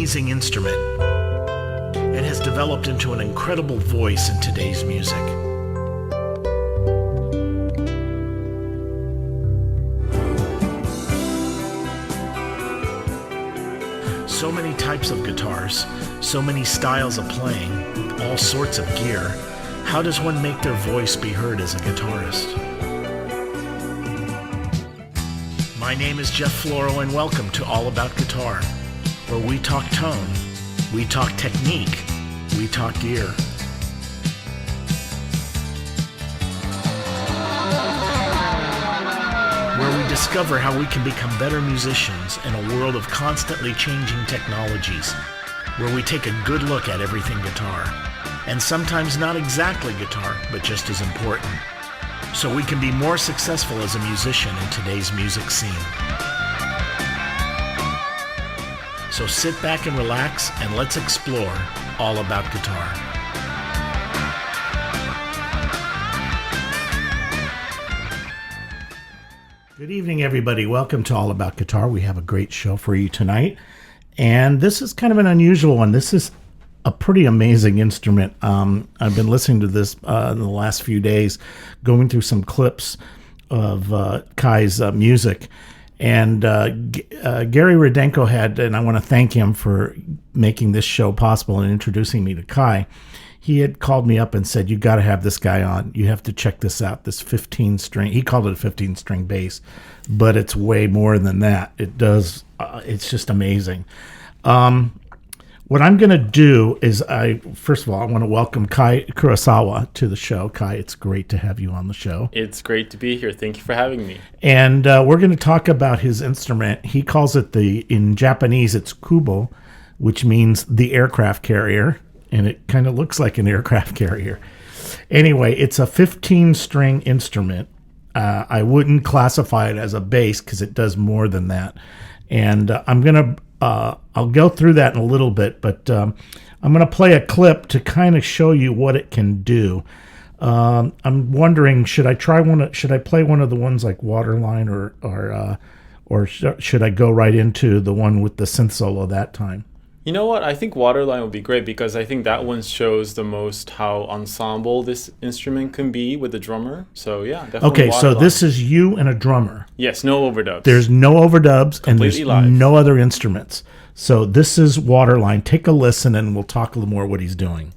amazing instrument. It has developed into an incredible voice in today's music. So many types of guitars, so many styles of playing, all sorts of gear. How does one make their voice be heard as a guitarist? My name is Jeff Floro, and welcome to All About Guitar, where we talk tone, we talk technique, we talk gear. Where we discover how we can become better musicians in a world of constantly changing technologies, where we take a good look at everything guitar, and sometimes not exactly guitar, but just as important, so we can be more successful as a musician in today's music scene. So sit back and relax, and let's explore all about guitar. Good evening, everybody. Welcome to All About Guitar. We have a great show for you tonight, and this is kind of an unusual one. This is a pretty amazing instrument. I've been listening to this in the last few days, going through some clips of Kai's music. And Gary Rudenko had, and I want to thank him for making this show possible and introducing me to Kai. He had called me up and said, "You got to have this guy on. You have to check this out, this 15-string." He called it a 15-string bass, but it's way more than that. It's just amazing. What I'm going to do is, first of all, I want to welcome Kai Kurosawa to the show. Kai, it's great to have you on the show. It's great to be here. Thank you for having me. And we're going to talk about his instrument. He calls it in Japanese, it's Kubo, which means the aircraft carrier, and it kind of looks like an aircraft carrier. Anyway, it's a 15-string instrument. I wouldn't classify it as a bass because it does more than that. And I'll go through that in a little bit, but I'm going to play a clip to kind of show you what it can do. I'm wondering, should I play one of the ones like Waterline, or should I go right into the one with the synth solo that time? You know what? I think Waterline would be great because I think that one shows the most how ensemble this instrument can be with the drummer. So yeah, definitely. Okay, Waterline. so this is you and a drummer. Yes, no overdubs. There's no overdubs, and there's live. no other instruments. So this is Waterline. Take a listen, and we'll talk a little more what he's doing.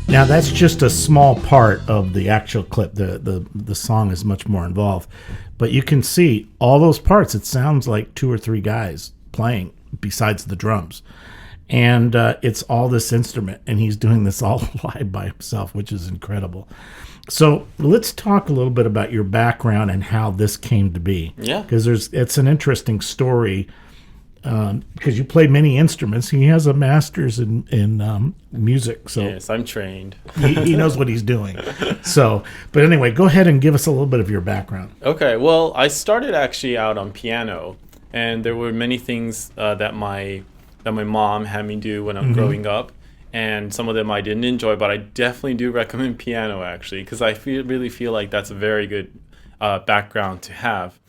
Now that's just a small part of the actual clip. The song is much more involved, but you can see all those parts. It sounds like two or three guys playing besides the drums. and it's all this instrument, and he's doing this all live by himself, which is incredible. So let's talk a little bit about your background and how this came to be. Yeah. Because it's an interesting story. Because you play many instruments. He has a master's in music, so Yes, I'm trained. he knows what he's doing. So, but anyway, go ahead and give us a little bit of your background. Okay, well, I started actually out on piano, and there were many things that my mom had me do when I'm growing up, and some of them I didn't enjoy, but I definitely do recommend piano actually, because I really feel like that's a very good background to have.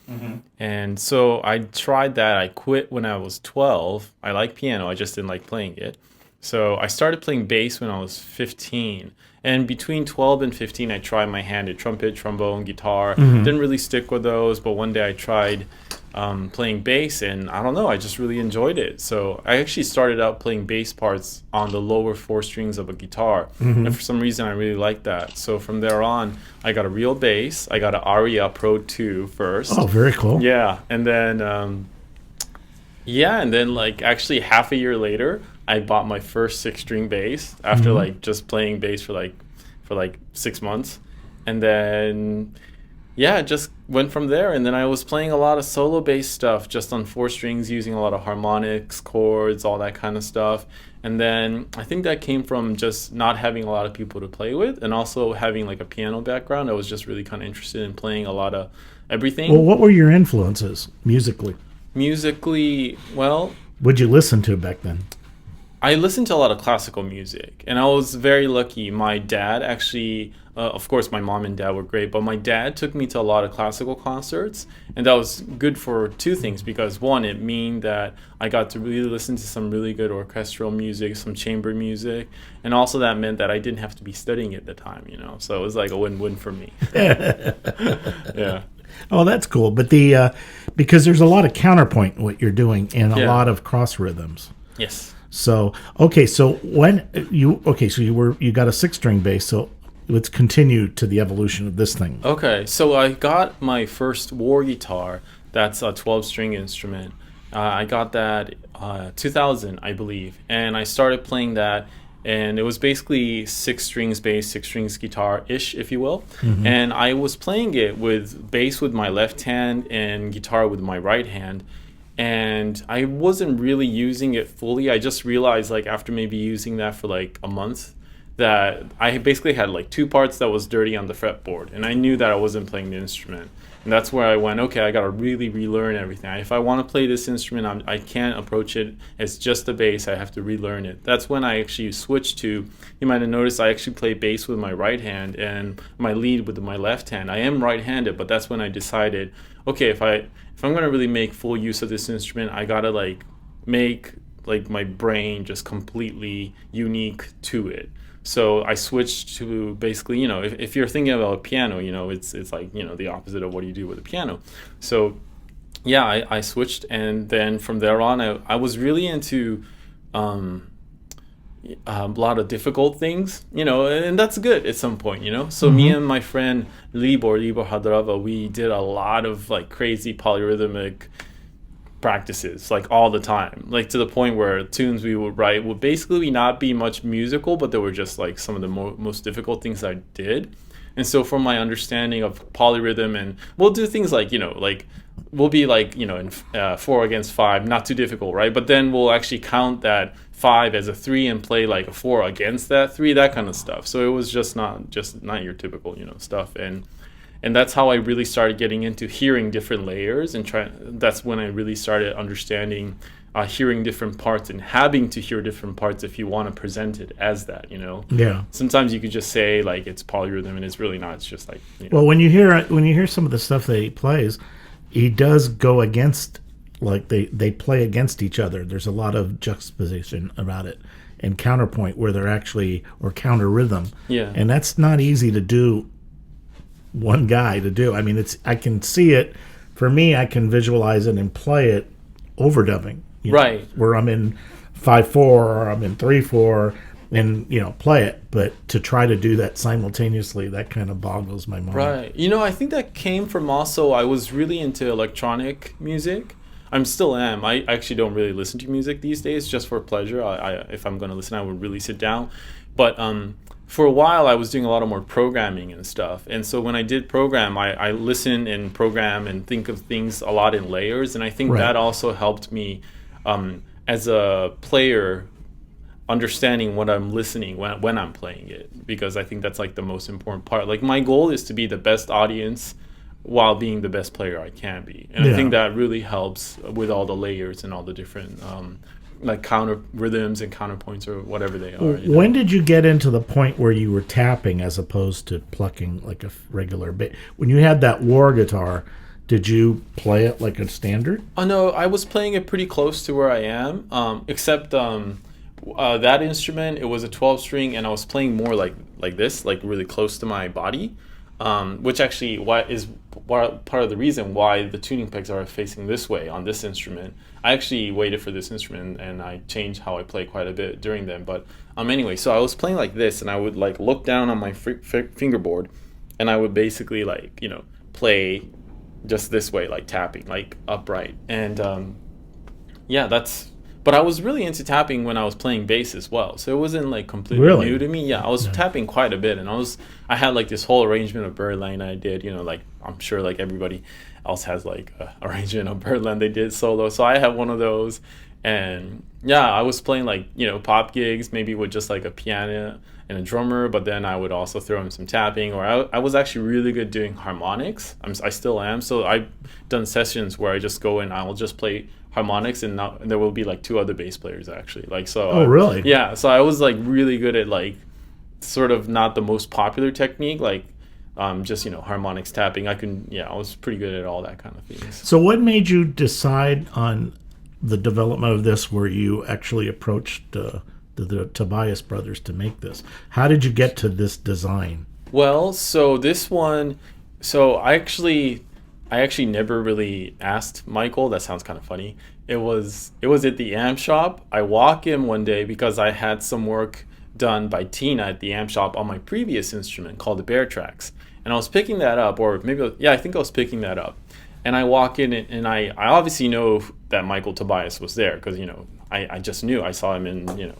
And so I tried that. I quit when I was 12. I like piano, I just didn't like playing it. So I started playing bass when I was 15. And between 12 and 15, I tried my hand at trumpet, trombone, guitar. Didn't really stick with those, but one day I tried playing bass, and I don't know, I just really enjoyed it. So I actually started out playing bass parts on the lower four strings of a guitar. And for some reason, I really liked that. So from there on, I got a real bass. I got an Aria Pro 2 first. Oh, very cool. Yeah, and then like actually half a year later, I bought my first 6-string bass after like just playing bass for like 6 months, and then just went from there. And then I was playing a lot of solo bass stuff just on 4 strings, using a lot of harmonics, chords, all that kind of stuff. And then I think that came from just not having a lot of people to play with, and also having like a piano background. I was just really kind of interested in playing a lot of everything. Well, what were your influences musically? Musically, well, What'd you listen to back then? I listened to a lot of classical music, and I was very lucky. My dad actually, of course, my mom and dad were great, but my dad took me to a lot of classical concerts, and that was good for 2 things. Because one, it meant that I got to really listen to some really good orchestral music, some chamber music, and also that meant that I didn't have to be studying at the time, So it was like a win-win for me. Yeah. Oh, that's cool. But because there's a lot of counterpoint in what you're doing, and a lot of cross rhythms. Yes. So so you got a 6-string bass. So let's continue to the evolution of this thing. Okay, so I got my first war guitar. That's a 12-string instrument. I got that 2000, I believe, and I started playing that. And it was basically 6 strings bass, 6 strings guitar-ish, if you will. And I was playing it with bass with my left hand and guitar with my right hand. And I wasn't really using it fully. I just realized, like, after maybe using that for like a month, that I basically had like 2 parts that was dirty on the fretboard. And I knew that I wasn't playing the instrument. And that's where I went, okay, I got to really relearn everything. If I want to play this instrument, I can't approach it as just a bass. I have to relearn it. That's when I actually switched to, you might have noticed I actually play bass with my right hand and my lead with my left hand. I am right-handed, but that's when I decided, okay, if I'm going to really make full use of this instrument, I got to like make like my brain just completely unique to it. So I switched to basically, if you're thinking about a piano, it's like, the opposite of what you do with a piano. So yeah, I switched, and then from there on, I was really into a lot of difficult things, and that's good at some point, So me and my friend Libor Hadrava, we did a lot of like crazy polyrhythmic practices, like all the time, like to the point where tunes we would write would basically not be much musical, but they were just like some of the most difficult things I did. And so from my understanding of polyrhythm, and we'll do things like, we'll be like, in 4 against 5, not too difficult, right? But then we'll actually count that 5 as a 3 and play like a 4 against that 3, that kind of stuff. So it was just not your typical, stuff. And that's how I really started getting into hearing different layers, and that's when I really started understanding hearing different parts and having to hear different parts if you want to present it as that, Yeah. Sometimes you could just say like it's polyrhythm, and it's really not. It's just like, Well, when you hear some of the stuff that he plays, he does go against, like they play against each other. There's a lot of juxtaposition about it, and counterpoint where they're actually, or counter rhythm. Yeah. And that's not easy to do. One guy to do. I mean, I can see it. For me, I can visualize it and play it overdubbing. Right. Where I'm in 5/4 or I'm in 3/4 and play it. But to try to do that simultaneously, that kind of boggles my mind. Right. I think that came from also, I was really into electronic music. I'm still am. I actually don't really listen to music these days, just for pleasure. If I'm going to listen, I would really sit down. But for a while, I was doing a lot of more programming and stuff. And so when I did program, I listen and program and think of things a lot in layers. And I think Right. that also helped me as a player understanding what I'm listening when I'm playing it, because I think that's like the most important part. Like my goal is to be the best audience while being the best player I can be, and I think Yeah. that really helps with all the layers and all the different like counter rhythms and counterpoints or whatever they are. You know? When did you get into the point where you were tapping as opposed to plucking like a regular bass? When you had that war guitar, did you play it like a standard? Oh no, I was playing it pretty close to where I am, except that instrument, it was a 12 string, and I was playing more like this, like really close to my body, which actually part of the reason why the tuning pegs are facing this way on this instrument. I actually waited for this instrument and I changed how I play quite a bit during them. But anyway, so I was playing like this, and I would like look down on my fingerboard, and I would basically like play just this way, like tapping, like upright, and yeah, that's. But I was really into tapping when I was playing bass as well, so it wasn't like completely Really? new to me. Yeah, I was tapping quite a bit, and I had like this whole arrangement of Birdland I did. Like I'm sure like everybody else has like a arrangement of Birdland they did solo. So I had one of those, and yeah, I was playing like pop gigs, maybe with just like a piano and a drummer, but then I would also throw in some tapping, or I was actually really good doing harmonics. I still am. So I've done sessions where I just go and I'll just play harmonics, and there will be like two other bass players actually. Like so. Oh, really? Yeah. So I was like really good at like sort of not the most popular technique, like just harmonics tapping. I was pretty good at all that kind of things. So, what made you decide on the development of this, where you actually approached the Tobias brothers to make this? How did you get to this design? Well, so this one, so I actually never really asked Michael. That sounds kind of funny. It was at the amp shop. I walk in one day because I had some work done by Tina at the amp shop on my previous instrument called the Bear Tracks, and I was picking that up, or maybe I think I was picking that up. And I walk in, and I obviously know that Michael Tobias was there because I just knew. I saw him in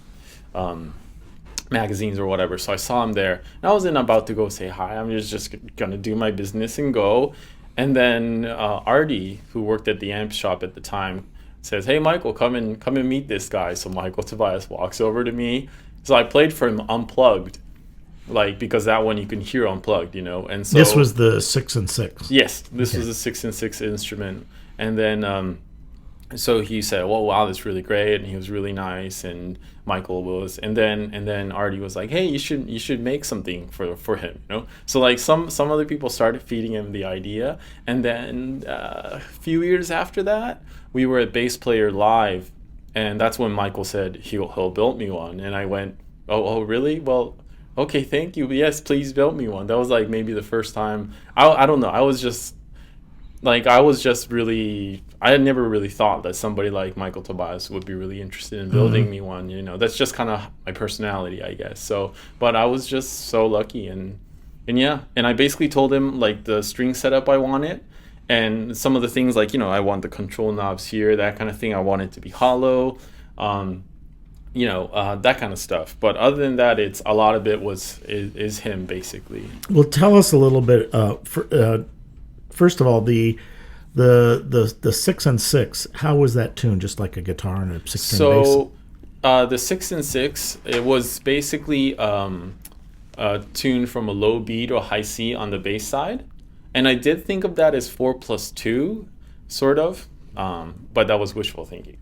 magazines or whatever, so I saw him there, and I wasn't about to go say hi. I'm just gonna do my business and go. And then Artie, who worked at the amp shop at the time, says, "Hey Michael, come and meet this guy." So Michael Tobias walks over to me. So I played for him unplugged, like because that one you can hear unplugged, And so This was the 6 and 6. yes, this was a 6 and 6 instrument, and then so he said, "Well, wow, that's really great," and he was really nice, and Michael was, and then Artie was like, "Hey, you should make something for him," So like some other people started feeding him the idea, and then a few years after that, we were at Bass Player Live, and that's when Michael said he'll build me one, and I went, "Oh, really? Well, okay, thank you. Yes, please build me one." That was like maybe the first time. I don't know. I was just really, I had never really thought that somebody like Michael Tobias would be really interested in building me one. That's just kind of my personality, I guess. So, but I was just so lucky, and yeah, and I basically told him like the string setup I wanted, and some of the things like I want the control knobs here, that kind of thing. I want it to be hollow, that kind of stuff. But other than that, it's a lot of it is him basically. Well, tell us a little bit. First of all, the 6 and 6. How was that tuned? Just like a guitar and a 6-string bass. So the 6 and 6, it was basically tuned from a low B to a high C on the bass side, and I did think of that as 4+2, sort of. But that was wishful thinking.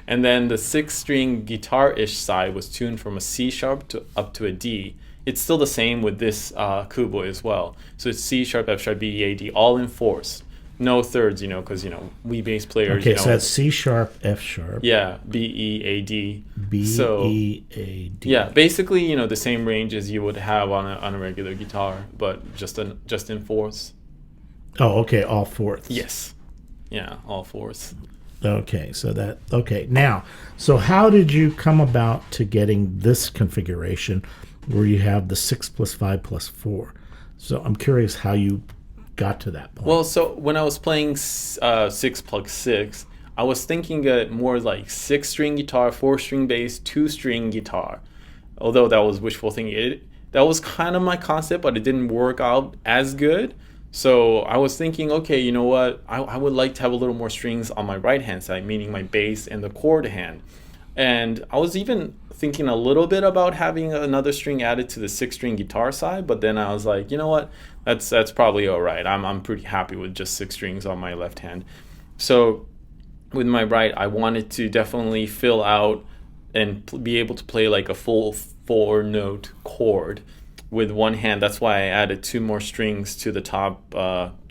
And then the 6-string guitar-ish side was tuned from a C sharp up to a D. It's still the same with this Kubo as well. So it's C sharp, F sharp, B, E, A, D, all in fourths. No thirds, because, we bass players, Okay, so that's C sharp, F sharp. Yeah, B, E, A, D. B, E, A, D. Yeah, basically, the same range as you would have on a regular guitar, but just in fourths. Oh, okay, all fourths. Yes. Yeah, all fourths. Okay, now, so how did you come about to getting this configuration where you have the 6 + 5 + 4? So I'm curious how you got to that point. Well, so when I was playing 6 + 6, I was thinking more like 6-string guitar, 4-string bass, 2-string guitar. Although that was wishful thinking. That was kind of my concept, but it didn't work out as good. So I was thinking, okay, you know what? I would like to have a little more strings on my right hand side, meaning my bass and the chord hand. And I was even thinking a little bit about having another string added to the 6-string guitar side, but then I was like, you know what? That's probably all right. I'm pretty happy with just 6 strings on my left hand. So with my right, I wanted to definitely fill out and be able to play like a full 4-note chord with one hand. That's why I added 2 more strings to the top,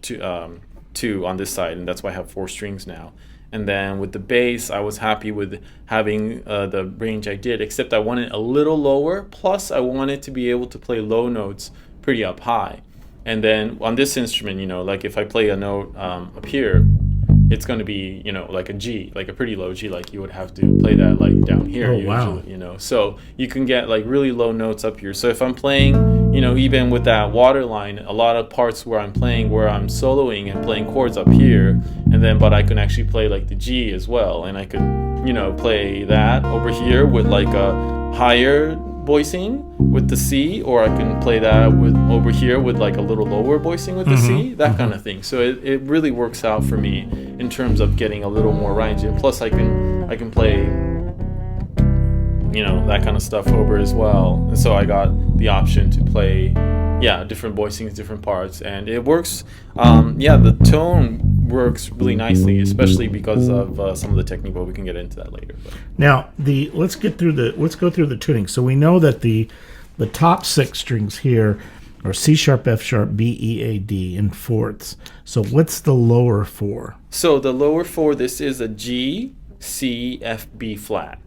2 on this side, and that's why I have 4 strings now. And then with the bass, I was happy with having the range I did, except I wanted a little lower, plus I wanted to be able to play low notes pretty up high. And then on this instrument, like if I play a note up here, it's going to be, like a G, like a pretty low G, like you would have to play that like down here usually, wow. So you can get like really low notes up here. So if I'm playing, even with that water line, a lot of parts where I'm soloing and playing chords up here, but I can actually play like the G as well. And I could, play that over here with like a higher voicing with the C, or I can play that with over here with like a little lower voicing with the C, that kind of thing. So it really works out for me in terms of getting a little more range, and plus I can play that kind of stuff over as well. And so I got the option to play different voicings, different parts, and it works. The tone works really nicely, especially because of some of the technique, but we can get into that later. But. Now, let's go through the tuning. So we know that the top 6 strings here are C sharp, F sharp, B, E, A, D in fourths. So what's the lower 4? So the lower 4, this is a G, C, F, B flat.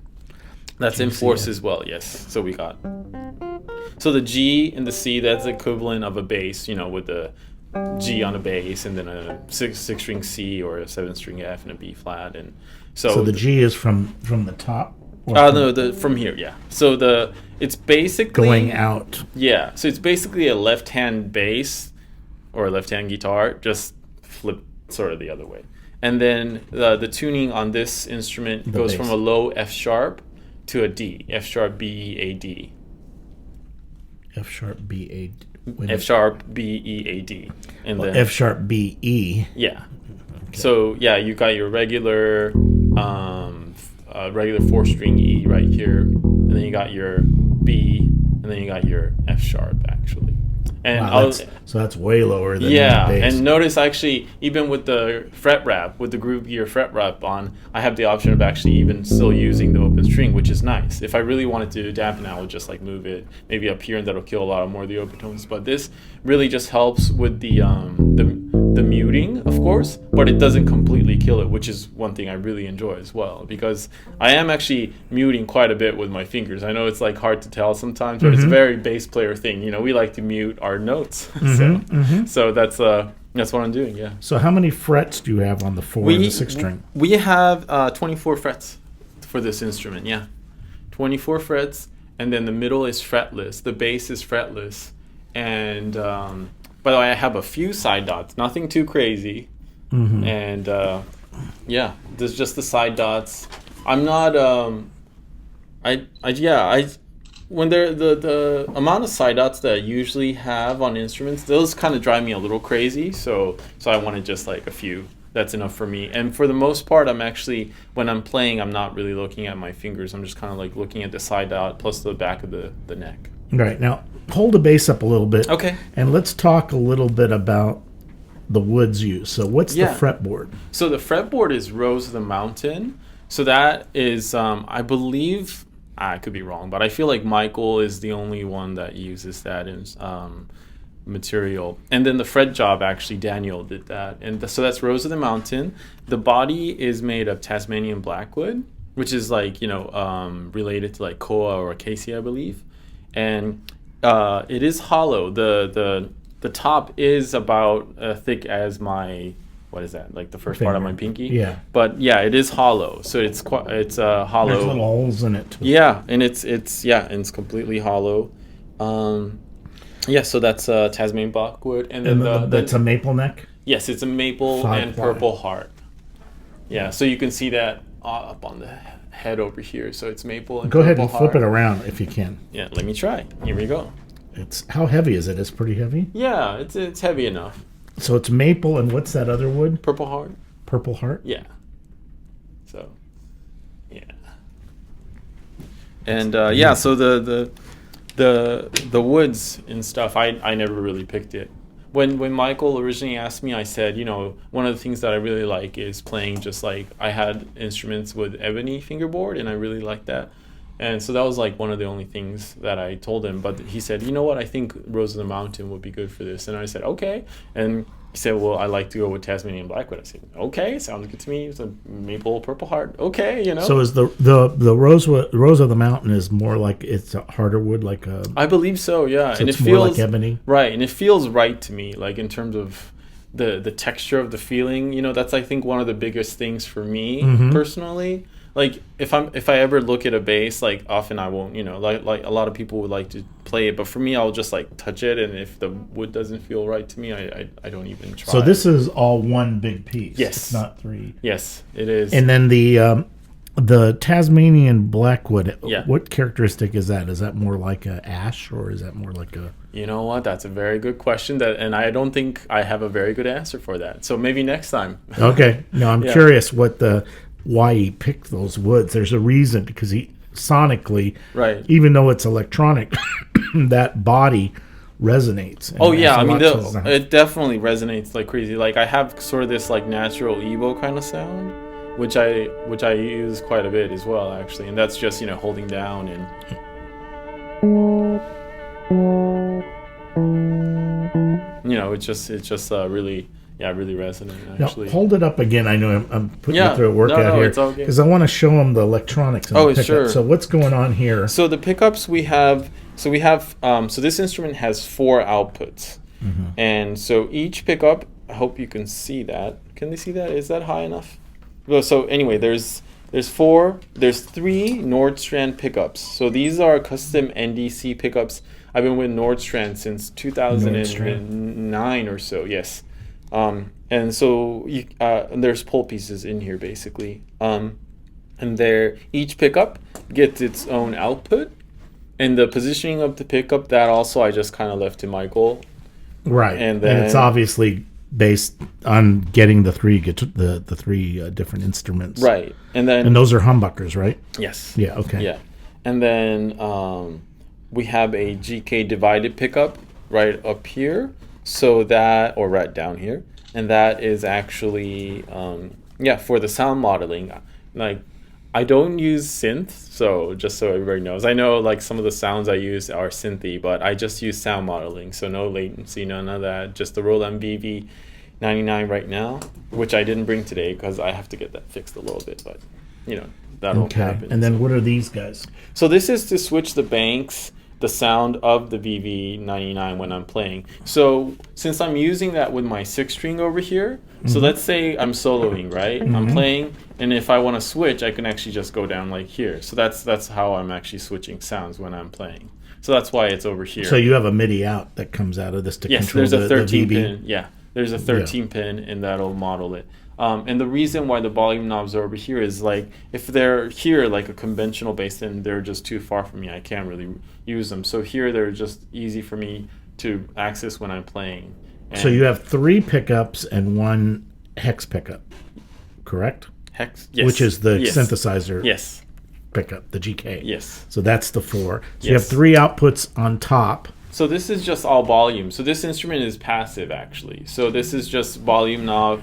That's in fourths as well, yes. So we got. So the G and the C, that's the equivalent of a bass, with the G on a bass, and then a 6-string C or a 7-string F and a B flat, and so the G is from the top. From here, yeah. So it's basically going out. Yeah, so it's basically a left-hand bass or a left-hand guitar, just flip sort of the other way, and then the tuning on this instrument goes from a low F sharp to a D, F sharp, B, A, D. F sharp, B, A, D. F sharp, B, E, A, D. And then F sharp, B, E. Yeah. Okay. So, you got your regular 4-string E right here. And then you got your B. And then you got your F sharp, actually. And so that's way lower than the bass. And notice actually, even with the fret wrap, with the Groove Gear fret wrap on, I have the option of actually even still using the open string, which is nice. If I really wanted to dampen it, I would just like move it maybe up here, and that'll kill a lot more of the open tones. But this really just helps with the muting, of course, but it doesn't completely kill it, which is one thing I really enjoy as well, because I am actually muting quite a bit with my fingers. I know it's like hard to tell sometimes, but it's a very bass player thing. We like to mute our notes. So that's what I'm doing, yeah. So how many frets do you have on the 4 and the 6 string? We have 24 frets for this instrument, 24 frets, and then the middle is fretless. The bass is fretless, and by the way, I have a few side dots, nothing too crazy, and there's just the side dots. I'm not when they're the amount of side dots that I usually have on instruments, those kind of drive me a little crazy. So I wanted just like a few. That's enough for me. And for the most part, I'm actually, when I'm playing, I'm not really looking at my fingers. I'm just kind of like looking at the side dot plus the back of the neck. Right. Now, hold the bass up a little bit. Okay. And let's talk a little bit about the woods used. So what's the fretboard? So the fretboard is Rose of the Mountain. So that is, I believe, I could be wrong, but I feel like Michael is the only one that uses that in material. And then the fret job, actually, Daniel did that. And so that's Rose of the Mountain. The body is made of Tasmanian blackwood, which is like, related to like koa or acacia, I believe. And it is hollow. The top is about thick as my, what is that? Like the first part of my pinky. Yeah. But it is hollow. So it's hollow. There's little holes in it too. Yeah, and it's completely hollow. So that's Tasmanian blackwood, and then that's a maple neck. Yes, it's a maple and purple heart. Yeah, so you can see that up on the head over here. So it's maple and Go ahead and purple flip heart. it around if you can. Yeah, let me try. Here we go. It's how heavy is it? It's pretty heavy. Yeah, it's heavy enough. So it's maple and what's that other wood? Purple heart. Purple heart. Yeah. So, yeah. And yeah, so the woods and stuff, I never really picked it. When Michael originally asked me, I said, one of the things that I really like is playing just like I had instruments with ebony fingerboard, and I really liked that. And so that was like one of the only things that I told him. But he said, you know what, I think Rose of the Mountain would be good for this. And I said, okay. And he said, well, I like to go with Tasmanian Blackwood. I said, okay, sounds good to me. It's a maple purple heart. Okay, So is the Rose of the Mountain is more like it's a harder wood, like a. I believe so, yeah. So and it's it more feels like ebony. right, and it feels right to me, like in terms of the texture of the feeling. That's I think one of the biggest things for me personally. Like if I ever look at a bass, like often I won't, like a lot of people would like to play it, but for me I'll just like touch it, and if the wood doesn't feel right to me, I don't even try. So this is all one big piece. Yes. It's not three. Yes, it is. And then the Tasmanian Blackwood. Yeah. What characteristic is that? Is that more like a ash, or is that more like a? You know what? That's a very good question. And I don't think I have a very good answer for that. So maybe next time. Okay. No, I'm Yeah. curious why he picked those woods. There's a reason, because he sonically, Right. even though it's electronic, that body resonates. And Oh yeah, has I a mean, lot to it. it definitely resonates like crazy. Like I have sort of this like natural Ebo kind of sound, which I use quite a bit as well, actually, and that's just holding down and. It's just really really resonant actually. Now, hold it up again. I know I'm putting Yeah. you through a workout No, here it's okay. because I want to show them the electronics. And Oh, the pickup. sure. So what's going on here? So the pickups we have so this instrument has 4 outputs, and so each pickup. I hope you can see that. Can they see that? Is that high enough? Well, so anyway, there's 3 Nordstrand pickups. So these are custom NDC pickups. I've been with Nordstrand since 2009 or so. Yes. And so and there's pole pieces in here basically. And each pickup gets its own output, and the positioning of the pickup, that also I just kind of left to Michael. Right, And and it's then- obviously based on getting the three different instruments. Right. And then And those are humbuckers, right? yes. Yeah. Okay. Yeah. And then we have a GK divided pickup right up here, so that, or right down here, and that is actually for the sound modeling. Like I don't use synth, so just so everybody knows. I know like some of the sounds I use are synthy, but I just use sound modeling, so no latency, none of that. Just the Roland BV99 right now, which I didn't bring today because I have to get that fixed a little bit, but that'll Okay. happen. And then what are these guys? So this is to switch the banks, the sound of the VV99 when I'm playing. So since I'm using that with my 6-string over here, so let's say I'm soloing, right? I'm playing, and if I want to switch, I can actually just go down like here. So that's how I'm actually switching sounds when I'm playing. So that's why it's over here. So you have a MIDI out that comes out of this to Yes, control there's a the 13 VB. pin. Yeah, there's a 13 pin, and that'll model it. And the reason why the volume knobs are over here is like if they're here like a conventional bass, then they're just too far from me. I can't really use them. So here they're just easy for me to access when I'm playing. And So you have 3 pickups and 1 hex pickup, correct? hex, yes, Which is the yes, synthesizer Yes, pickup, the GK. yes. So that's the 4. So you have Yes. 3 outputs on top. So this is just all volume. So this instrument is passive actually. So this is just volume knob,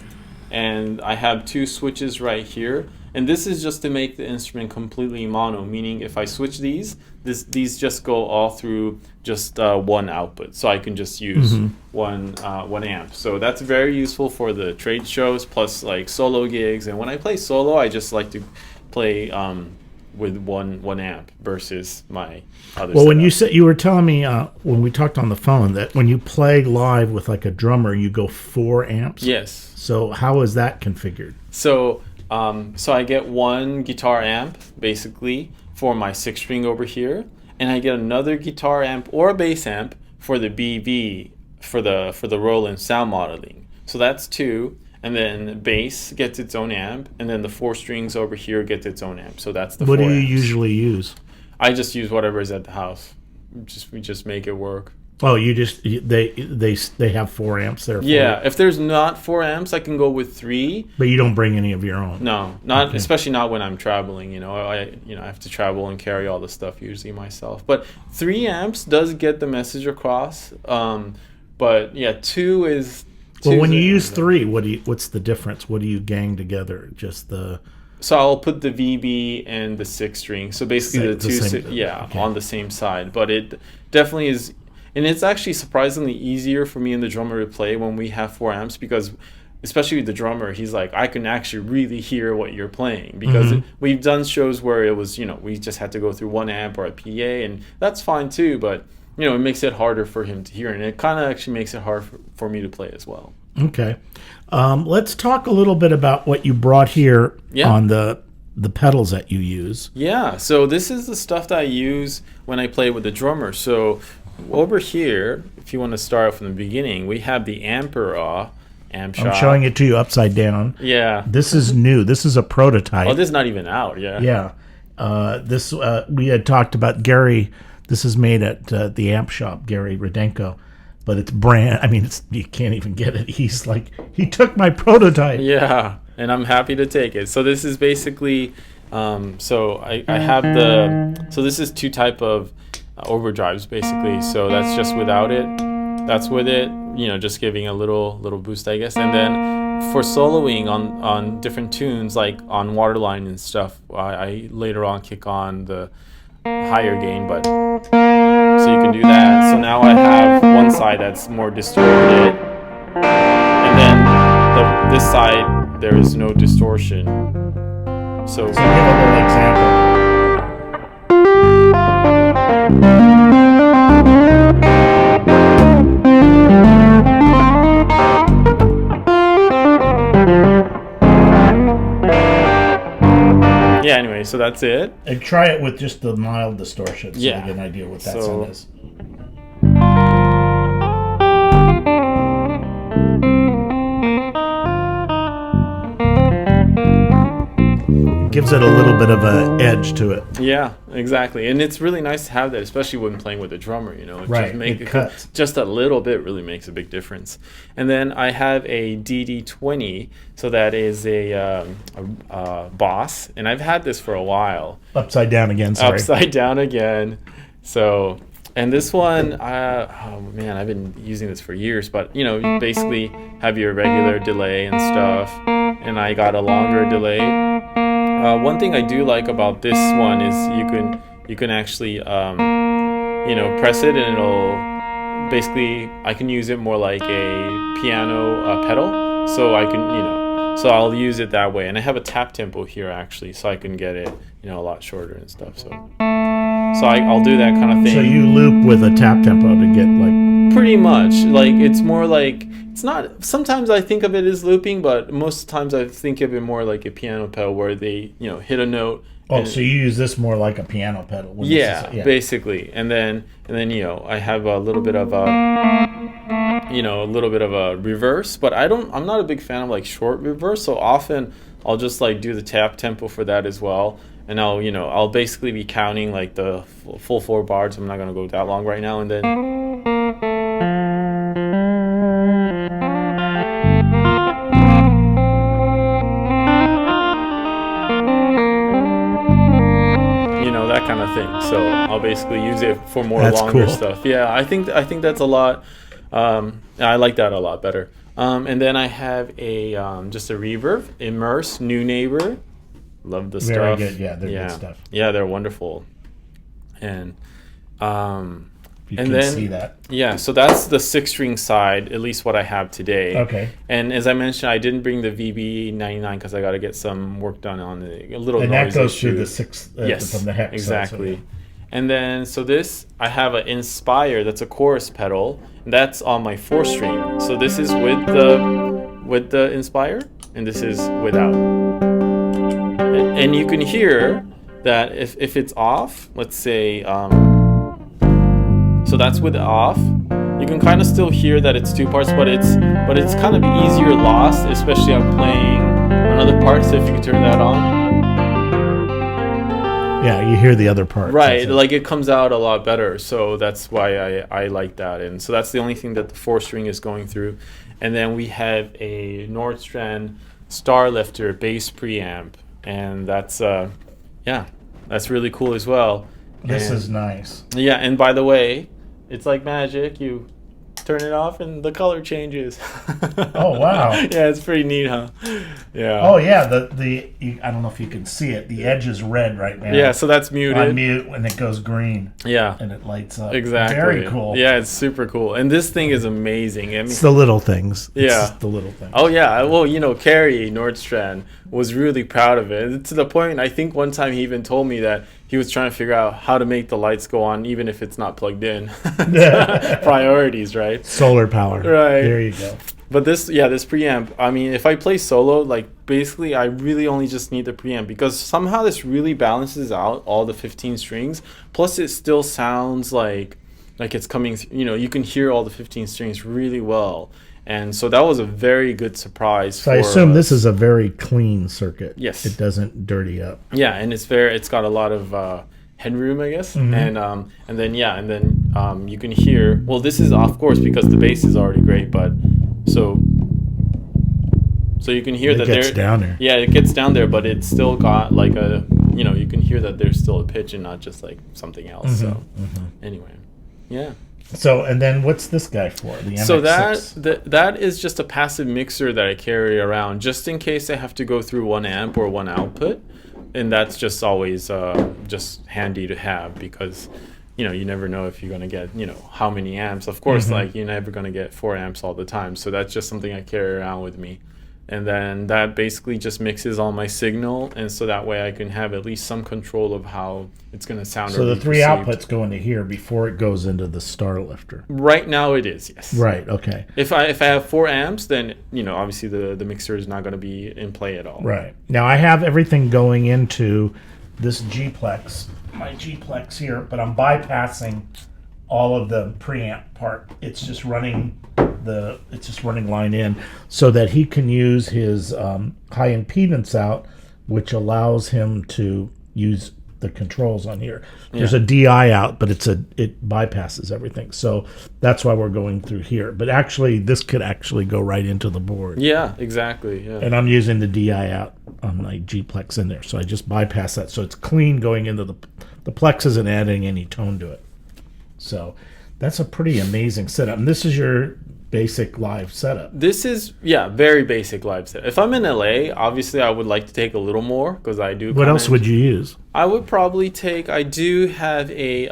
and I have 2 switches right here. And this is just to make the instrument completely mono, meaning if I switch these just go all through just one output. So I can just use one amp. So that's very useful for the trade shows plus like solo gigs. And when I play solo, I just like to play with one amp versus my other Well, when setup. you were telling me when we talked on the phone that when you play live with like a drummer, you go 4 amps. Yes. So how is that configured? So I get one guitar amp basically for my 6-string over here, and I get another guitar amp or a bass amp for the BV for the Roland sound modeling. So that's 2, and then bass gets its own amp, and then the 4 strings over here gets its own amp. So that's the What 4 do you amps. usually use? I just use whatever is at the house. We just make it work. Oh, they have 4 amps there. For Yeah, you. if there's not 4 amps, I can go with 3. But you don't bring any of your own. No, not especially not when I'm traveling. I have to travel and carry all the stuff usually myself. But 3 amps does get the message across. But yeah, 2 is. Well, when you use 3, what's the difference? What do you gang together? Just the. So I'll put the VB and the 6 string. So basically the 2, okay. on the same side. But it definitely is. And it's actually surprisingly easier for me and the drummer to play when we have 4 amps, because especially the drummer, he's like, I can actually really hear what you're playing, because we've done shows where it was, we just had to go through 1 amp or a PA, and that's fine too, but it makes it harder for him to hear, and it kind of actually makes it hard for me to play as well. Okay. Let's talk a little bit about what you brought here on the pedals that you use. Yeah, so this is the stuff that I use when I play with the drummer. So over here, if you want to start from the beginning, we have the Emperor amp shop. I'm showing it to you upside down. Yeah. This is new. This is a prototype. Oh, this is not even out, yeah. Yeah. This we had talked about Gary. This is made at the amp shop, Gary Rudenko. But it's brand. I mean, you can't even get it. He's like, he took my prototype. Yeah, and I'm happy to take it. So this is basically, so I have so this is 2 type of overdrives basically. So that's just without it. That's with it. Just giving a little boost, I guess. And then for soloing on different tunes, like on Waterline and stuff, I later on kick on the higher gain, but so you can do that. So now I have one side that's more distorted, and then this side there is no distortion. So give a little example. yeah, anyway, so that's it. And try it with just the mild distortion, so Yeah. you get an idea what that So- sound is. Gives it a little bit of an edge to it. Yeah, exactly, and it's really nice to have that, especially when playing with a drummer. It Right, just it cuts. just a little bit really makes a big difference. And then I have a DD20, so that is a Boss, and I've had this for a while. Upside down again, sorry. Upside down again. So, and this one, oh man, I've been using this for years. But you basically have your regular delay and stuff, and I got a longer delay. One thing I do like about this one is you can actually press it, and it'll basically, I can use it more like a piano pedal, so I can so I'll use it that way. And I have a tap tempo here actually, so I can get it a lot shorter and stuff. So I'll do that kind of thing. So you loop with a tap tempo to get like... Pretty much. Like, it's more like, it's not, sometimes I think of it as looping, but most times I think of it more like a piano pedal where they, hit a note. Oh, so you use this more like a piano pedal. When Yeah, this is, basically. And then I have a little bit of a reverse, but I'm not a big fan of like short reverse, so often I'll just like do the tap tempo for that as well. And I'll basically be counting like the full 4 bars. I'm not going to go that long right now. And then, that kind of thing. So I'll basically use it for more longer stuff. Yeah, I think that's a lot. I like that a lot better. And then I have a just a reverb, Immerse, New Neighbor. Love the stuff. Very good. Yeah, they're good stuff. Yeah, they're wonderful. And you can see that. Yeah, so that's the 6-string side, at least what I have today. Okay. And as I mentioned, I didn't bring the VB99 because I got to get some work done on a little noise. And that goes issue. through the 6 yes, from the hex. exactly. And then, so this, I have an Inspire, that's a chorus pedal, and that's on my 4-string. So this is with the Inspire, and this is without. And you can hear that if it's off, let's say, so that's with off, you you can kind of still hear that it's two parts, but it's kind of easier lost, especially I'm playing another part. So if you can turn that on. Yeah, you hear the other part. Right, like it comes out a lot better. So that's why I like that. And so that's the only thing that the 4-string is going through. And then we have a Nordstrand Starlifter bass preamp, and that's that's really cool as well. This is nice. Yeah, and by the way, it's like magic. You turn it off and the color changes. Oh wow! Yeah, it's pretty neat, huh? Yeah. Oh yeah, I don't know if you can see it. The edge is red right now. Yeah, so that's muted. On mute, and it goes green. Yeah, and it lights up. Exactly. Very cool. Yeah, it's super cool, and this thing is amazing. I mean, it's the little things. Yeah, it's just the little things. Oh yeah. Well, Carrie Nordstrand was really proud of it, to the point I think one time he even told me that he was trying to figure out how to make the lights go on even if it's not plugged in. Priorities, right? Solar power. Right. There you go. But this preamp, I mean, if I play solo, like basically I really only just need the preamp, because somehow this really balances out all the 15 strings. Plus it still sounds like it's coming, you can hear all the 15 strings really well. And so that was a very good surprise. So I assume this is a very clean circuit. Yes. It doesn't dirty up. Yeah, and it's got a lot of headroom, I guess. Mm-hmm. And then you can hear, well, this is of course because the bass is already great, but so you can hear that it gets down there. Yeah, it gets down there, but it's still got like you can hear that there's still a pitch and not just like something else. Mm-hmm. So anyway, yeah. So, and then what's this guy for? The MX6? So that is just a passive mixer that I carry around just in case I have to go through one amp or one output, and that's just always just handy to have, because you never know if you're going to get how many amps. Of course, like you're never going to get 4 amps all the time, so that's just something I carry around with me. And then that basically just mixes all my signal, and so that way I can have at least some control of how it's going to sound. So the 3 outputs go into here before it goes into the Starlifter. Right now it is, yes. Right, okay. If I have 4 amps, then obviously the mixer is not going to be in play at all. Right. Now I have everything going into this G-Plex, my G-Plex here, but I'm bypassing all of the preamp part. It's just running line in so that he can use his high impedance out, which allows him to use the controls on here. There's a DI out, but it bypasses everything. So that's why we're going through here. But actually, this could actually go right into the board. Yeah, exactly. Yeah. And I'm using the DI out on my G-Plex in there. So I just bypass that. So it's clean going into the Plex isn't adding any tone to it. So that's a pretty amazing setup. And this is your basic live setup. This is very basic live setup. If I'm in LA, obviously I would like to take a little more, because I do. What else would you use? I would probably take. I do have a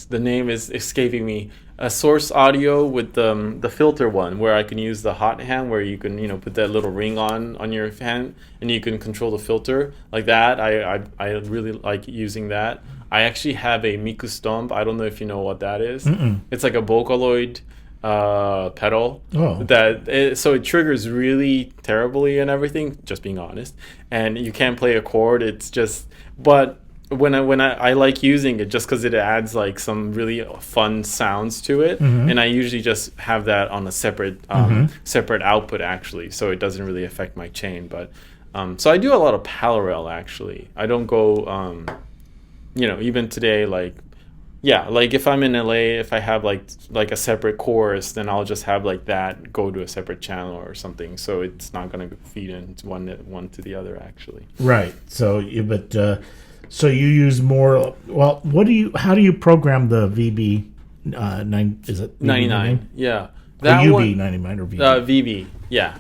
the name is escaping me. A Source Audio with the filter one, where I can use the hot hand, where you can put that little ring on your hand and you can control the filter like that. I really like using that. I actually have a Miku Stomp. I don't know if you know what that is. It's like a Vocaloid pedal. So it triggers really terribly and everything, just being honest, and you can't play a chord. It's just, but when I like using it just because it adds like some really fun sounds to it, and I usually just have that on a separate output actually, so it doesn't really affect my chain. But so I do a lot of parallel actually. I don't go even today, like if I'm in LA, if I have like a separate chorus, then I'll just have like that go to a separate channel or something, so it's not going to feed into one to the other actually. Right. So so you use more. Well, how do you program the VB 9? Is it VB 99? Yeah. That UB 99 or VB? VB. Yeah.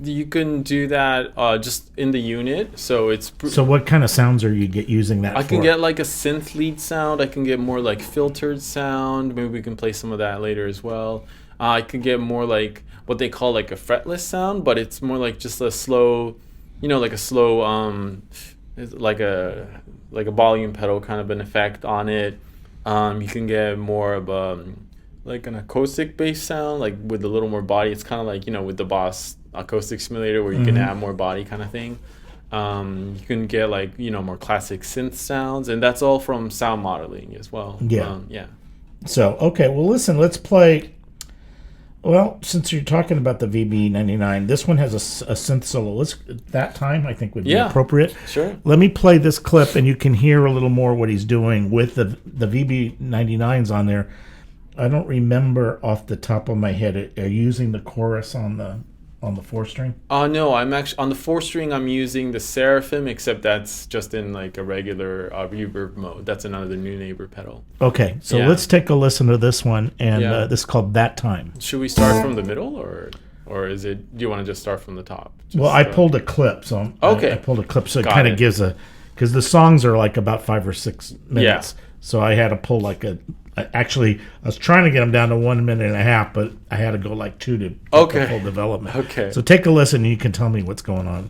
You can do that just in the unit. So it's. So what kind of sounds are you using that? I can get like a synth lead sound. I can get more like filtered sound. Maybe we can play some of that later as well. I can get more like what they call like a fretless sound, but it's more like just a slow, like a slow like a volume pedal kind of an effect on it. You can get more of like an acoustic bass sound, like with a little more body. It's kind of like with the Boss acoustic simulator where you can add more body kind of thing. You can get like more classic synth sounds, and that's all from sound modeling as well. So, okay, well, listen, let's play. Well, since you're talking about the VB99, this one has a synth solo. That time, I think, would be Yeah, appropriate. sure. Let me play this clip, and you can hear a little more what he's doing with the VB99s on there. I don't remember off the top of my head. Are you using the chorus on the 4-string? No, I'm actually on the 4-string. I'm using the Seraphim, except that's just in like a regular reverb mode. That's another New Neighbor pedal. Okay, so Yeah. let's take a listen to this one, and Yeah. this is called That Time. Should we start from the middle, or is it? Do you want to just start from the top? Well, I pulled a clip, so Okay. I pulled a clip, so it Got kind of it. gives because the songs are like about 5 or 6 minutes. So I had to pull actually, I was trying to get them down to 1 minute and a half, but I had to go like 2 to get Okay. the full development. Okay. So take a listen, and you can tell me what's going on.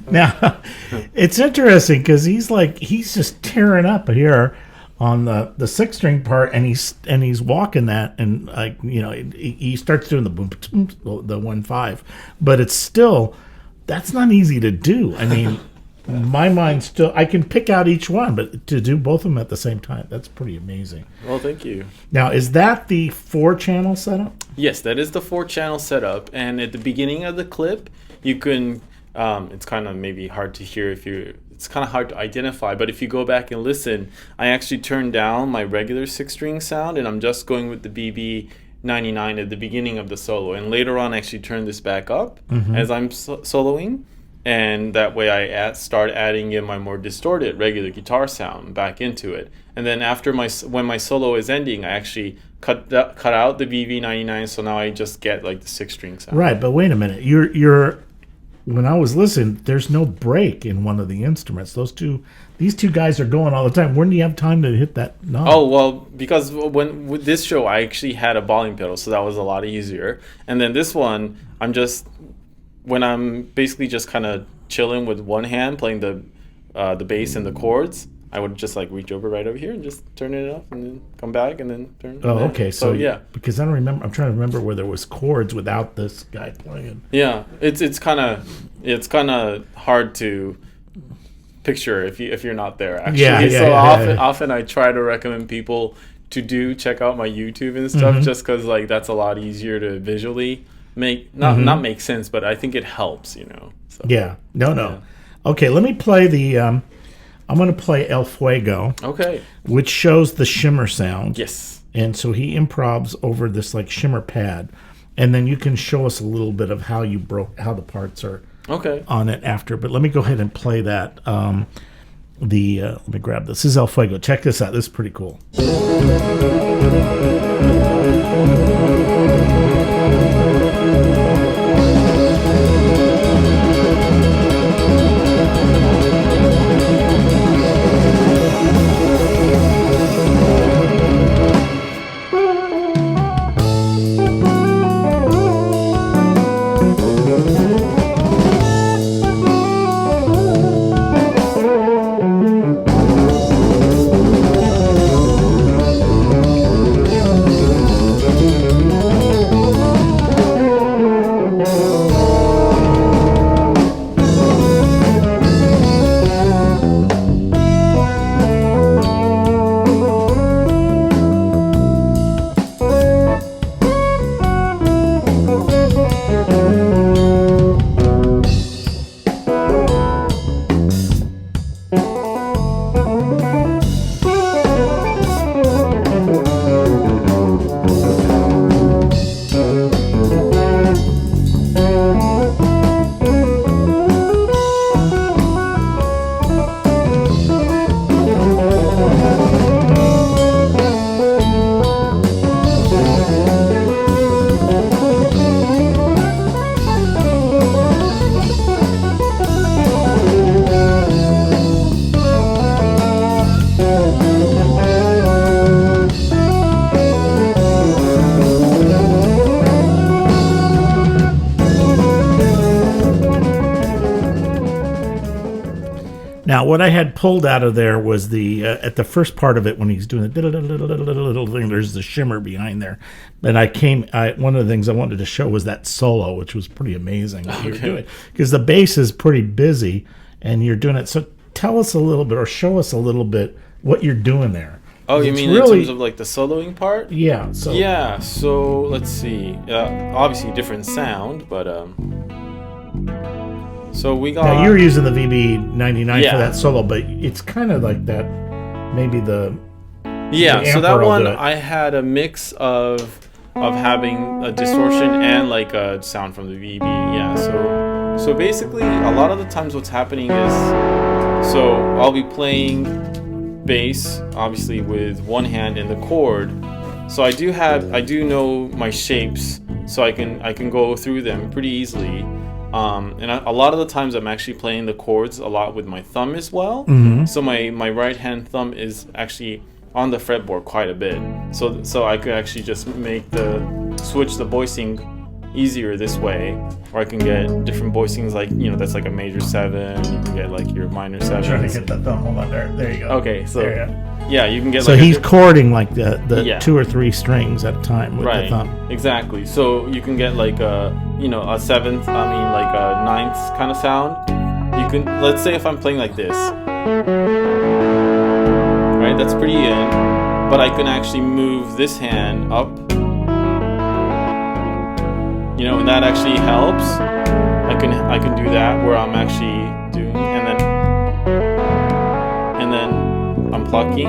Now, it's interesting because he's just tearing up here on the 6-string part, and he's walking that, and he starts doing the boom, the 1/5, but it's still, that's not easy to do. I mean, my mind still, I can pick out each one, but to do both of them at the same time, that's pretty amazing. Well, thank you. Now, is that the 4-channel setup? Yes, that is the 4-channel setup. And at the beginning of the clip, you can. It's kind of maybe hard to hear it's kind of hard to identify, but if you go back and listen, I actually turned down my regular 6-string sound, and I'm just going with the BB99 at the beginning of the solo. And later on, I actually turn this back up as I'm soloing, and that way I start adding in my more distorted regular guitar sound back into it. And then after when my solo is ending, I actually cut out the BB99, so now I just get like the 6-string sound. Right, but wait a minute, you're when I was listening, there's no break in one of the instruments. These two guys are going all the time. When do you have time to hit that knob? Oh, well, because with this show, I actually had a volume pedal, so that was a lot easier. And then this one, when I'm basically just kind of chilling with one hand, playing the bass and the chords, I would just like reach over right over here and just turn it up and then come back and then turn it Oh, down. okay. So yeah, because I don't remember. I'm trying to remember where there was chords without this guy playing. Yeah, it's kind of hard to picture if you're not there actually. Yeah, Often I try to recommend people to check out my YouTube and stuff just because like that's a lot easier to visually not make sense, but I think it helps, So, yeah. No. Okay, let me play the. I'm going to play El Fuego. Okay. Which shows the shimmer sound. Yes. And so he improvs over this like shimmer pad, and then you can show us a little bit of how the parts are Okay. on it after. But let me go ahead and play that. let me grab this. This is El Fuego. Check this out. This is pretty cool. Now, what I had pulled out of there was the at the first part of it when he's doing the little thing. There's the shimmer behind there, and one of the things I wanted to show was that solo, which was pretty amazing. What you were doing, because the bass is pretty busy, and you're doing it. So tell us a little bit, or show us a little bit what you're doing there. Oh, you mean really, in terms of like the soloing part? Yeah. Yeah. So let's see. Obviously, different sound, but So we got. Now you're using the VB99 for that solo, but it's kind of like that. Maybe the. Yeah. The so that one I had a mix of having a distortion and like a sound from the VB. Yeah. So basically, a lot of the times what's happening is, so I'll be playing bass, obviously with one hand in the chord. So I do know my shapes, so I can go through them pretty easily. And a lot of the times I'm actually playing the chords a lot with my thumb as well. Mm-hmm. So my right hand thumb is actually on the fretboard quite a bit. So I could actually just switch the voicing easier this way, or I can get different voicings like, that's like a major 7. You can get like your minor 7. I'm trying to get the thumb. Hold on there you go. Okay, so yeah, you can get. So like he's chording like the 2 or 3 strings at a time with the thumb. Exactly. So you can get like a 7th. Like a 9th kind of sound. You can, let's say if I'm playing like this, right? That's pretty in, but I can actually move this hand up. And that actually helps. I can do that where I'm actually doing, and then I'm plucking.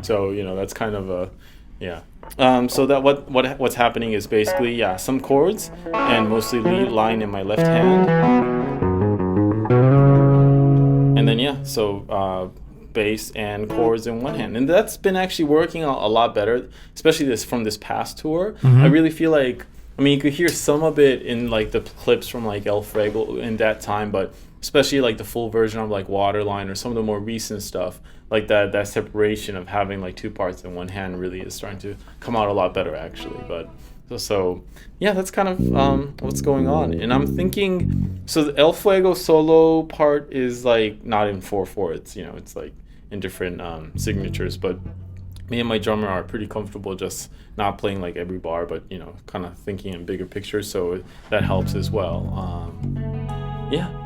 So that's kind of a so that what's happening is basically some chords and mostly lead line in my left hand, and then so bass and chords in one hand, and that's been actually working a lot better, especially from this past tour. Mm-hmm. I really feel like you could hear some of it in like the clips from like El Fuego in that time, but especially like the full version of like Waterline or some of the more recent stuff, like that separation of having like 2 parts in one hand really is starting to come out a lot better actually. But so that's kind of what's going on. And I'm thinking, so the El Fuego solo part is like not in 4/4. It's like in different signatures, but me and my drummer are pretty comfortable just not playing like every bar, but kind of thinking in bigger pictures, so that helps as well.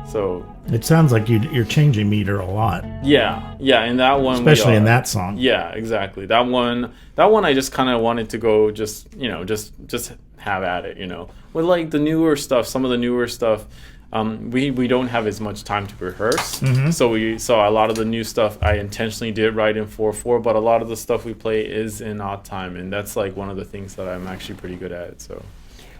So it sounds like you're changing meter a lot. Yeah, in that one, especially in that song. Yeah, exactly. That one I just kind of wanted to go just have at it. With like the newer stuff, some of the newer stuff, we don't have as much time to rehearse. Mm-hmm. So a lot of the new stuff I intentionally did write in 4/4, but a lot of the stuff we play is in odd time, and that's like one of the things that I'm actually pretty good at. So.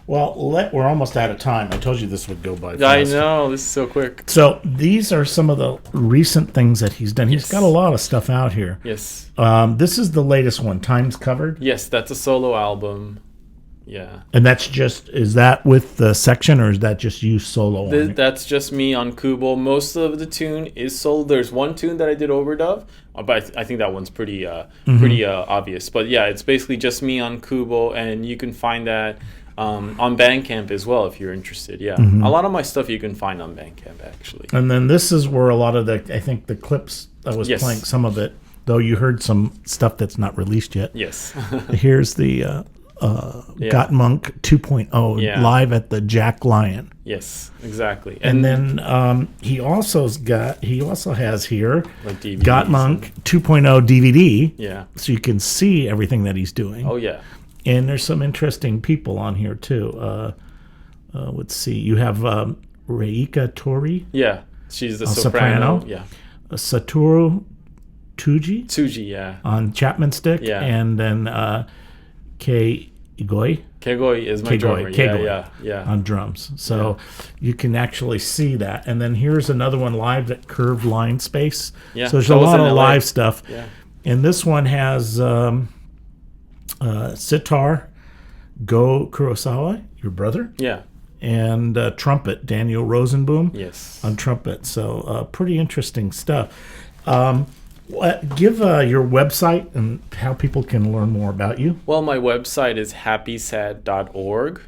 Well, we're almost out of time. I told you this would go by fast. I know, this is so quick. So these are some of the recent things that he's done. He's got a lot of stuff out here. Yes. This is the latest one, Times Covered. Yes, that's a solo album. Yeah. And is that with the section, or is that just you solo on it? That's just me on Kubo. Most of the tune is solo. There's one tune that I did overdub, but I think that one's pretty obvious. But yeah, it's basically just me on Kubo, and you can find that on Bandcamp as well if you're interested. Yeah, a lot of my stuff you can find on Bandcamp actually. And then this is where a lot of I think the clips I was playing, some of it, though you heard some stuff that's not released yet. Yes. Here's the Got Monk 2.0 live at the Jack Lion. Yes, exactly. And then he also has here like DVDs Got Monk 2.0 DVD. Yeah. So you can see everything that he's doing. Oh yeah. And there's some interesting people on here too. Let's see. You have Reika Tori. Yeah, she's the soprano. Yeah. Satoru Tsuji. Yeah. On Chapman stick. Yeah. And then Kei Igoi. Kegoi is my drummer. Yeah. On drums. So you can actually see that. And then here's another one live at Curved Line Space. Yeah. So there's a lot of live stuff. Yeah. And this one has sitar, Go Kurosawa, your brother. Yeah. And trumpet, Daniel Rosenboom. Yes. On trumpet. So pretty interesting stuff. Give your website and how people can learn more about you. Well, my website is happysad.org.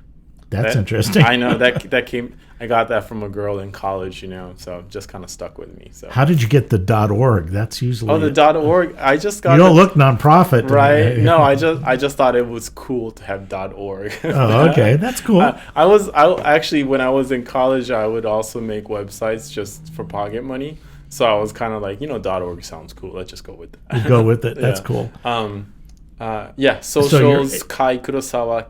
That's interesting. I know that came. I got that from a girl in college, so it just kind of stuck with me. So how did you get the .org? That's usually the .org. I just got. You don't look nonprofit, right? No, I just thought it was cool to have .org. Oh, okay, that's cool. I actually, when I was in college, I would also make websites just for pocket money. So I was kind of like, .org sounds cool. Let's just go with that. You go with it. That's cool. Socials, Kai Kurosawa,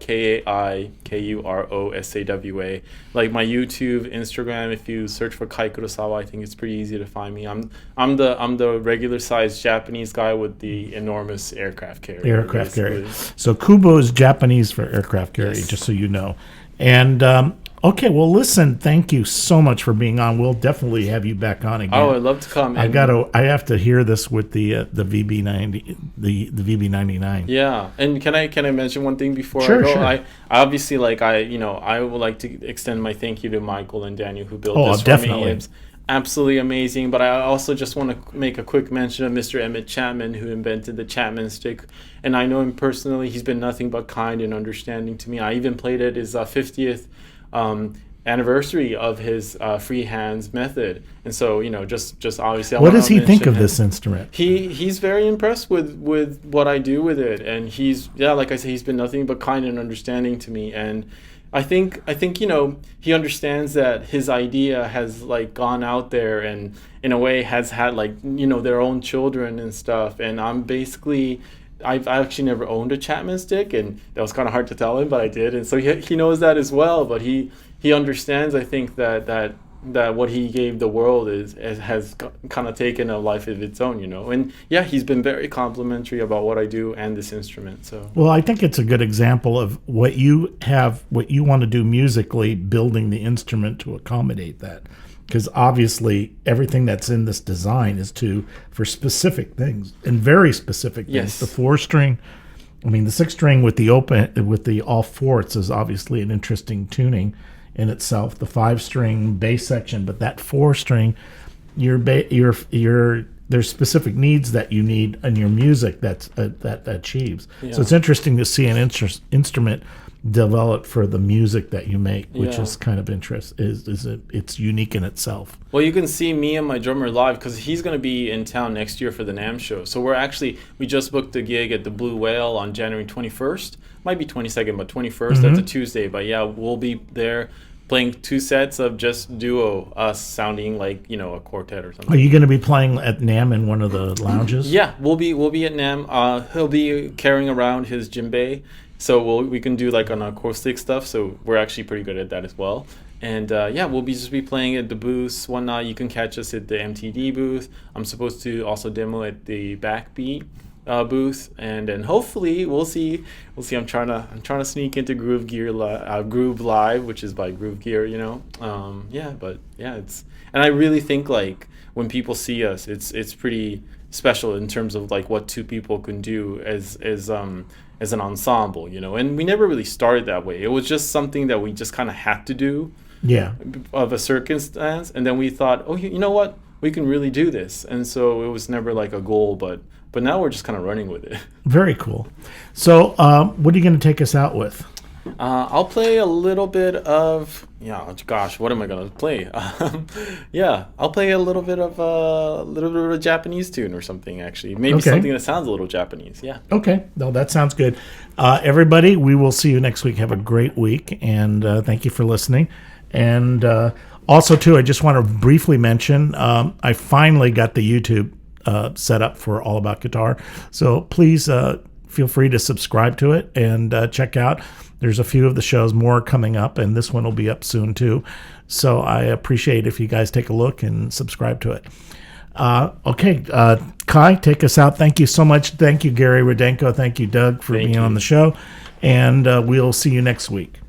KAIKUROSAWA. Like my YouTube, Instagram. If you search for Kai Kurosawa, I think it's pretty easy to find me. I'm the regular sized Japanese guy with the enormous aircraft carrier. So Kubo is Japanese for aircraft carrier, just so you know. And okay, well, listen, thank you so much for being on. We'll definitely have you back on again. Oh, I'd love to come. I have to hear this with the VB90, the VB99. Yeah, and can I mention one thing before I go? Sure. I obviously I would like to extend my thank you to Michael and Daniel who built this for definitely. me. It's absolutely amazing. But I also just want to make a quick mention of Mr. Emmett Chapman, who invented the Chapman stick. And I know him personally. He's been nothing but kind and understanding to me. I even played at his 50th anniversary of his free hands method, and so just obviously. What does he think of this instrument? He's very impressed with what I do with it, and like I say, he's been nothing but kind and understanding to me, and I think he understands that his idea has like gone out there and in a way has had like their own children and stuff, and I've actually never owned a Chapman stick, and that was kind of hard to tell him, but I did, and so he knows that as well. But he understands, I think, that what he gave the world has kind of taken a life of its own, And yeah, he's been very complimentary about what I do and this instrument. So well, I think it's a good example of what you want to do musically, building the instrument to accommodate that. Because obviously everything that's in this design is for specific things and very specific things. Yes. The 4-string, the 6-string with the all fourths is obviously an interesting tuning in itself. The 5-string bass section, but that 4-string, there's specific needs that you need in your music that achieves. Yeah. So it's interesting to see an instrument developed for the music that you make, which is kind of it's unique in itself. Well, you can see me and my drummer live because he's going to be in town next year for the NAMM show. So we just booked a gig at the Blue Whale on January 21st. Might be 22nd, but 21st, that's a Tuesday. But yeah, we'll be there playing 2 sets of just duo, us sounding like a quartet or something. Are you going to be playing at NAMM in one of the lounges? Yeah, we'll be at NAMM. He'll be carrying around his djembe. So we can do like an acoustic stuff. So we're actually pretty good at that as well. And yeah, we'll be playing at the booths, whatnot. You can catch us at the MTD booth. I'm supposed to also demo at the Backbeat booth, and then hopefully we'll see. We'll see. I'm trying to sneak into Groove Live, which is by Groove Gear. Yeah, but yeah, and I really think like when people see us, it's pretty special in terms of like what two people can do as an ensemble. And we never really started that way. It was just something that we just kind of had to do Yeah. of a circumstance, and then we thought, oh, you know what, we can really do this. And so it was never like a goal, but now we're just kind of running with it. Very cool. So, what are you going to take us out with? I'll play a little bit of, yeah, gosh, what am I gonna play? Yeah, I'll play a little bit of a Japanese tune or something, actually, maybe Okay. something that sounds a little Japanese. Yeah. Okay. No, that sounds good. Everybody, we will see you next week. Have a great week, and thank you for listening. And also, too, I just want to briefly mention I finally got the YouTube set up for All About Guitar. So please feel free to subscribe to it and check out. There's a few of the shows more coming up, and this one will be up soon, too. So I appreciate if you guys take a look and subscribe to it. Okay, Kai, take us out. Thank you so much. Thank you, Gary Rodenko. Thank you, Doug, for being on the show. And we'll see you next week.